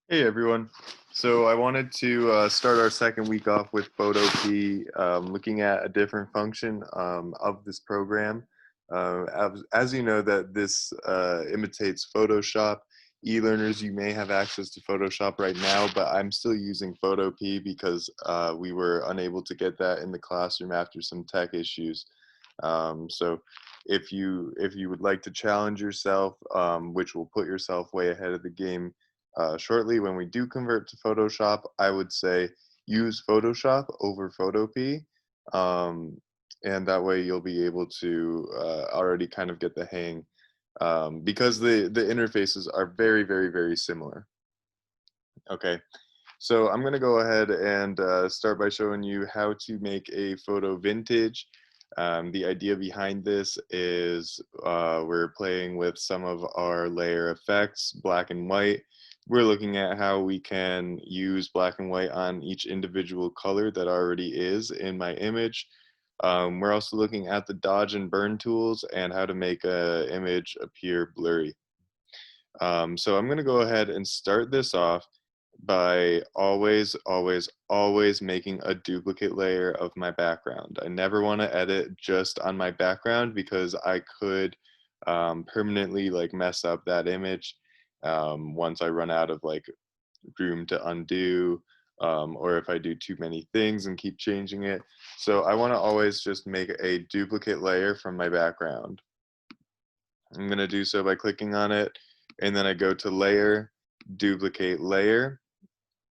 Hey everyone. So I wanted to start our second week off with Photo P, looking at a different function of this program. As you know, that this imitates Photoshop. E-learners, you may have access to Photoshop right now, but I'm still using Photo P because we were unable to get that in the classroom after some tech issues. So if you would like to challenge yourself, which will put yourself way ahead of the game shortly when we do convert to Photoshop, I would say use Photoshop over Photopea. Um, and that way you'll be able to already kind of get the hang because the interfaces are very, very, very similar. Okay, so I'm going to go ahead and start by showing you how to make a photo vintage. The idea behind this is we're playing with some of our layer effects, black and white. We're looking at how we can use black and white on each individual color that already is in my image. We're also looking at the dodge and burn tools and how to make an image appear blurry. So I'm going to go ahead and start this off by always, always, always making a duplicate layer of my background. I never want to edit just on my background because I could permanently like mess up that image once I run out of like room to undo, or if I do too many things and keep changing it. So I want to always just make a duplicate layer from my background. I'm going to do so by clicking on it, and then I go to layer, duplicate layer.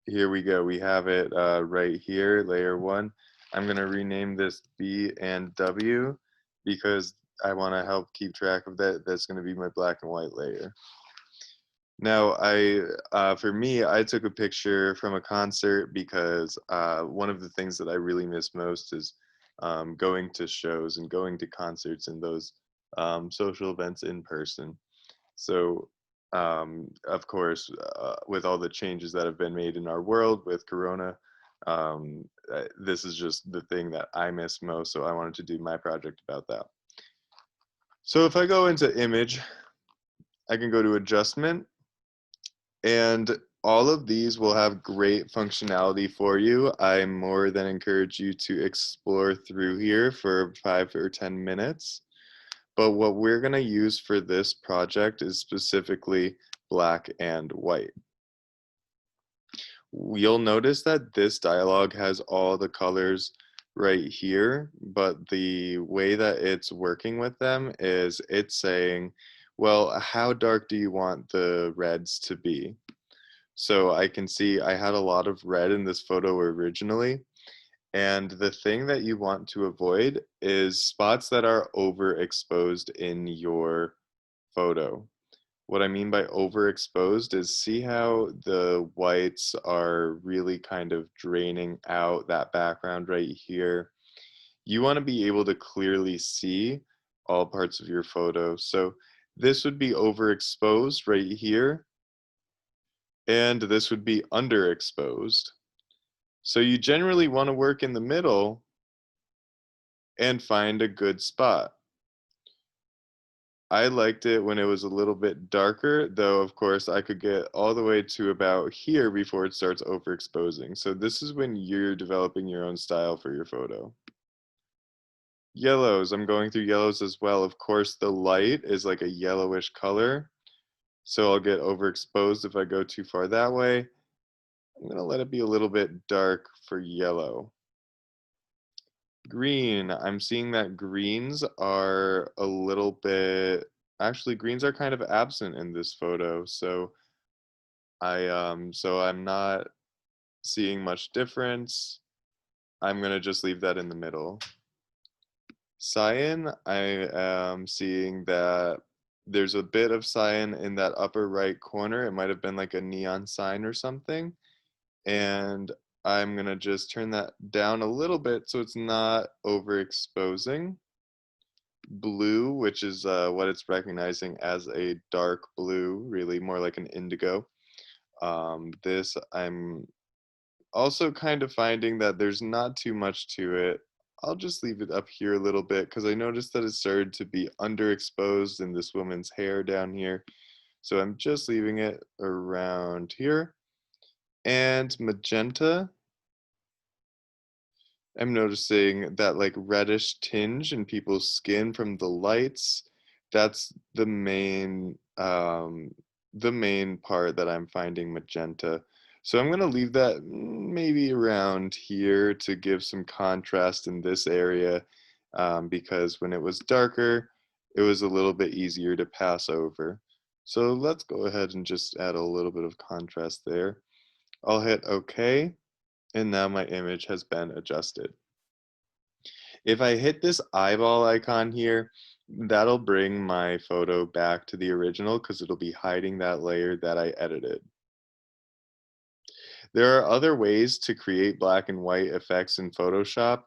Here we go. We have it right here, layer one. I'm going to rename this B and W because I want to help keep track of that. That's going to be my black and white layer. Now, for me, I took a picture from a concert because one of the things that I really miss most is going to shows and going to concerts and those social events in person. So, of course, with all the changes that have been made in our world with Corona, this is just the thing that I miss most. So I wanted to do my project about that. So if I go into image, I can go to adjustment, and all of these will have great functionality for you. I more than encourage you to explore through here for 5 or 10 minutes. But what we're going to use for this project is specifically black and white. You'll notice that this dialog has all the colors right here, but the way that it's working with them is it's saying, well, how dark do you want the reds to be? So I can see I had a lot of red in this photo originally, and the thing that you want to avoid is spots that are overexposed in your photo. What I mean by overexposed is see how the whites are really kind of draining out that background right here. You want to be able to clearly see all parts of your photo. So this would be overexposed right here, and this would be underexposed. So you generally want to work in the middle and find a good spot. I liked it when it was a little bit darker, though of course I could get all the way to about here before it starts overexposing. So this is when you're developing your own style for your photo. Yellows, I'm going through yellows as well. Of course, the light is like a yellowish color, so I'll get overexposed if I go too far that way. I'm gonna let it be a little bit dark for yellow. Green, I'm seeing that greens are a little bit, actually greens are kind of absent in this photo, so I'm not seeing much difference. I'm gonna just leave that in the middle. Cyan, I am seeing that there's a bit of cyan in that upper right corner. It might have been like a neon sign or something. And I'm gonna just turn that down a little bit so it's not overexposing. Blue, which is what it's recognizing as a dark blue, really more like an indigo. This I'm also kind of finding that there's not too much to it. I'll just leave it up here a little bit because I noticed that it started to be underexposed in this woman's hair down here. So I'm just leaving it around here. And magenta, I'm noticing that like reddish tinge in people's skin from the lights. That's the main part that I'm finding magenta. So I'm gonna leave that maybe around here to give some contrast in this area, because when it was darker, it was a little bit easier to pass over. So let's go ahead and just add a little bit of contrast there. I'll hit OK, and now my image has been adjusted. If I hit this eyeball icon here, that'll bring my photo back to the original because it'll be hiding that layer that I edited. There are other ways to create black and white effects in Photoshop.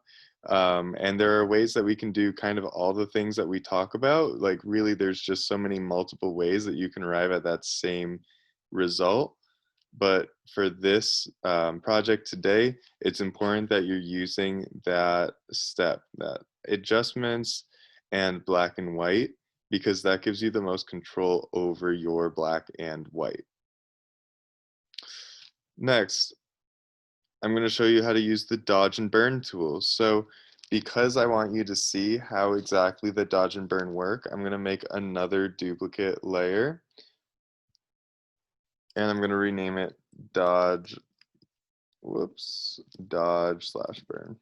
And there are ways that we can do kind of all the things that we talk about. Like really, there's just so many multiple ways that you can arrive at that same result. But for this project today, it's important that you're using that step, that adjustments and black and white, because that gives you the most control over your black and white. Next, I'm going to show you how to use the dodge and burn tools. So because I want you to see how exactly the dodge and burn work, I'm going to make another duplicate layer, and I'm going to rename it dodge, dodge/burn.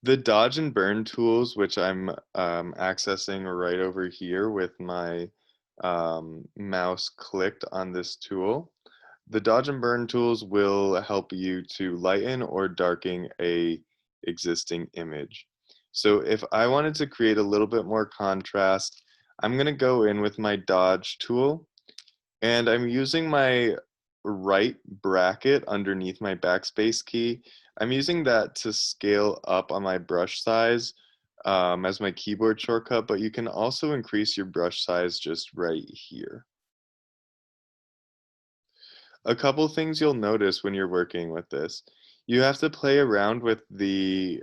The dodge and burn tools, which I'm accessing right over here with my mouse clicked on this tool, the dodge and burn tools will help you to lighten or darken a existing image. So if I wanted to create a little bit more contrast, I'm going to go in with my dodge tool, and I'm using my right bracket underneath my backspace key. I'm using that to scale up on my brush size as my keyboard shortcut, but you can also increase your brush size just right here. A couple things you'll notice when you're working with this. You have to play around with the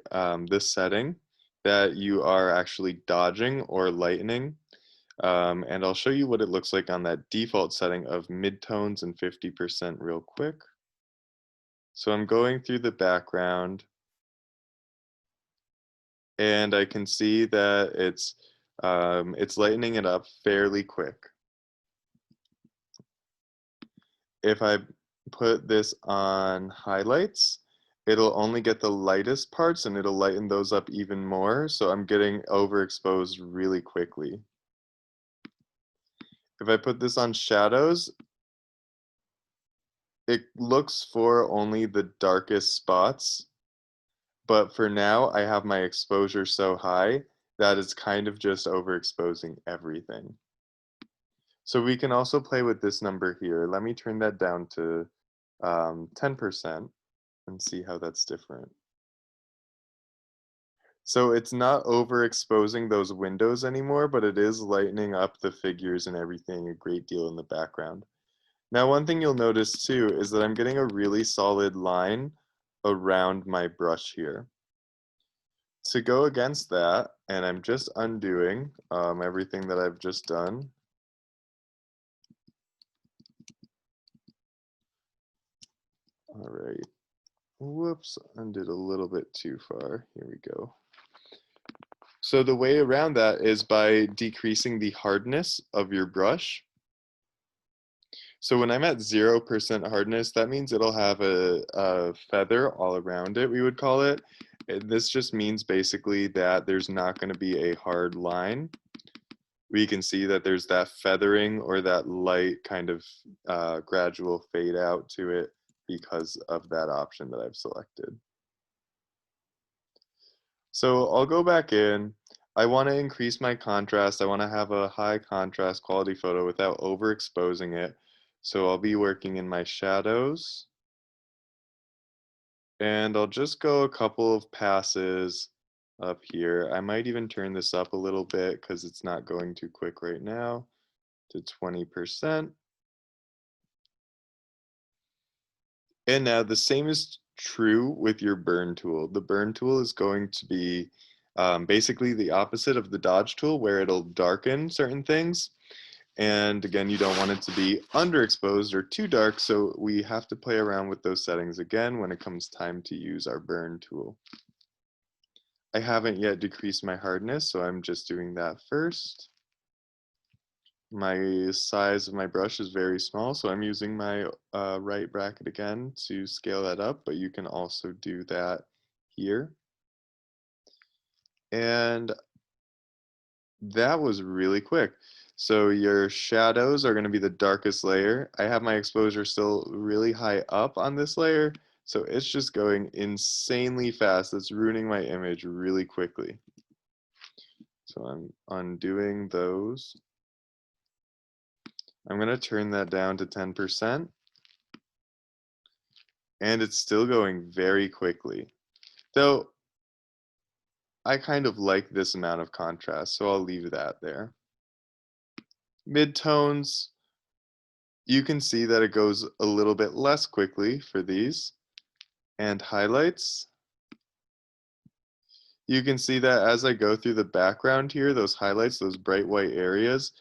setting that you are actually dodging or lightening. And I'll show you what it looks like on that default setting of midtones and 50% real quick. So I'm going through the background, and I can see that it's lightening it up fairly quick. If I put this on highlights, it'll only get the lightest parts and it'll lighten those up even more. So I'm getting overexposed really quickly. If I put this on shadows, it looks for only the darkest spots, but for now I have my exposure so high that it's kind of just overexposing everything. So we can also play with this number here. Let me turn that down to 10% and see how that's different. So it's not overexposing those windows anymore, but it is lightening up the figures and everything a great deal in the background. Now, one thing you'll notice too is that I'm getting a really solid line around my brush here. To go against that, and I'm just undoing everything that I've just done. All right. Whoops, undid a little bit too far. Here we go. So the way around that is by decreasing the hardness of your brush. So when I'm at 0% hardness, that means it'll have a feather all around it, we would call it. This just means basically that there's not going to be a hard line. We can see that there's that feathering or that light kind of gradual fade out to it because of that option that I've selected. So I'll go back in. I want to increase my contrast. I want to have a high contrast quality photo without overexposing it. So I'll be working in my shadows. And I'll just go a couple of passes up here. I might even turn this up a little bit because it's not going too quick right now to 20%. And now the same is true with your burn tool. The burn tool is going to be basically the opposite of the dodge tool, where it'll darken certain things. And again, you don't want it to be underexposed or too dark, so we have to play around with those settings again when it comes time to use our burn tool. I haven't yet decreased my hardness, so I'm just doing that first. My size of my brush is very small, so I'm using my right bracket again to scale that up, but you can also do that here. And that was really quick. So your shadows are going to be the darkest layer. I have my exposure still really high up on this layer, so it's just going insanely fast. It's ruining my image really quickly. So I'm undoing those. I'm going to turn that down to 10%, and it's still going very quickly. Though I kind of like this amount of contrast, so I'll leave that there. Midtones, you can see that it goes a little bit less quickly for these. And highlights, you can see that as I go through the background here, those highlights, those bright white areas,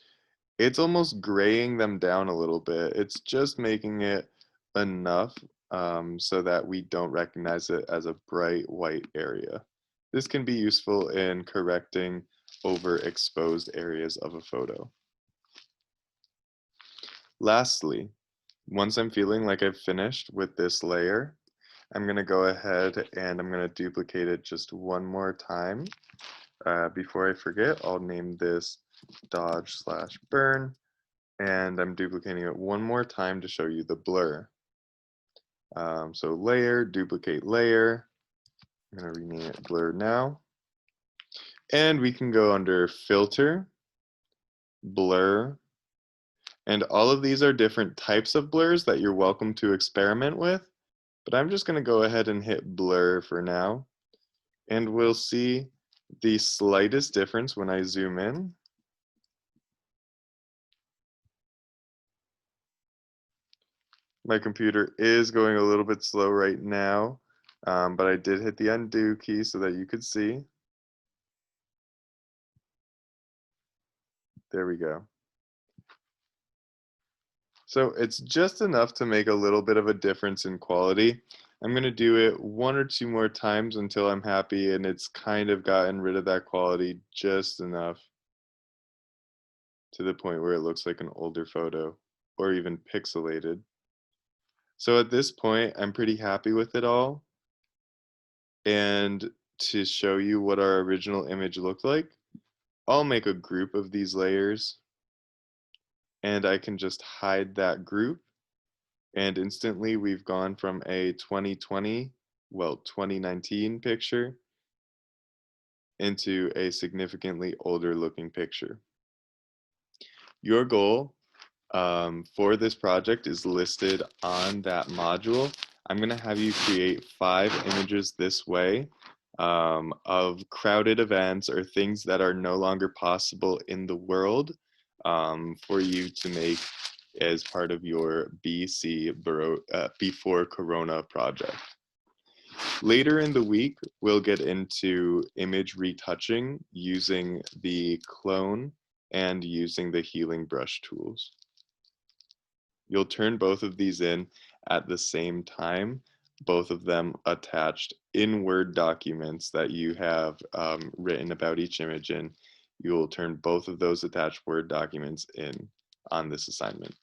it's almost graying them down a little bit. It's just making it enough so that we don't recognize it as a bright white area. This can be useful in correcting overexposed areas of a photo. Lastly, once I'm feeling like I've finished with this layer, I'm going to go ahead and I'm going to duplicate it just one more time. Before I forget, I'll name this dodge/burn, and I'm duplicating it one more time to show you the blur. So layer, duplicate layer. I'm going to rename it blur now. And we can go under filter, blur, and all of these are different types of blurs that you're welcome to experiment with. But I'm just going to go ahead and hit blur for now. And we'll see the slightest difference when I zoom in. My computer is going a little bit slow right now, but I did hit the undo key so that you could see. There we go. So it's just enough to make a little bit of a difference in quality. I'm going to do it one or two more times until I'm happy and it's kind of gotten rid of that quality just enough to the point where it looks like an older photo or even pixelated. So at this point, I'm pretty happy with it all. And to show you what our original image looked like, I'll make a group of these layers and I can just hide that group. And instantly we've gone from a 2019 picture into a significantly older looking picture. Your goal for this project is listed on that module. I'm going to have you create 5 images this way of crowded events or things that are no longer possible in the world for you to make as part of your Before Corona project. Later in the week, we'll get into image retouching using the clone and using the healing brush tools. You'll turn both of these in at the same time, both of them attached in Word documents that you have written about each image in. You will turn both of those attached Word documents in on this assignment.